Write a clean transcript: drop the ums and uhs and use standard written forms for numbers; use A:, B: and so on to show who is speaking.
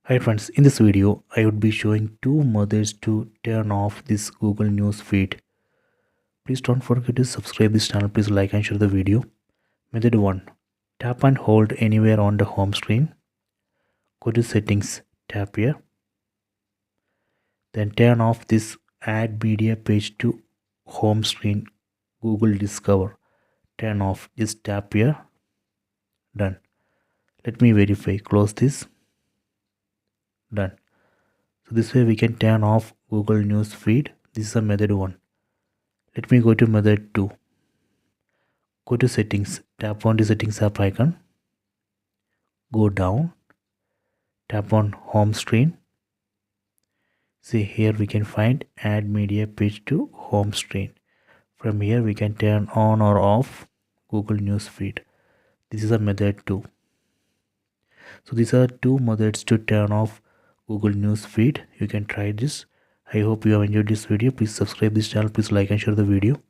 A: Hi friends, in this video I would be showing two methods to turn off this Google News feed. Please don't forget to subscribe this channel. Please like and share the video. Method 1. Tap and hold anywhere on the home screen. Go to settings, tap here. Then turn off this add media page to home screen Google Discover. Turn off, just tap here. Done. Let me verify. Close this. Done. So this way we can turn off Google News feed. This is a method 1. Let me go to method 2. Go to settings, tap on the settings app icon, go down, tap on home screen. See here we can find add media page to home screen. From here we can turn on or off Google News feed. This is a method 2. So these are two methods to turn off Google News feed. You can try this. I hope you have enjoyed this video. Please subscribe this channel. Please like and share the video.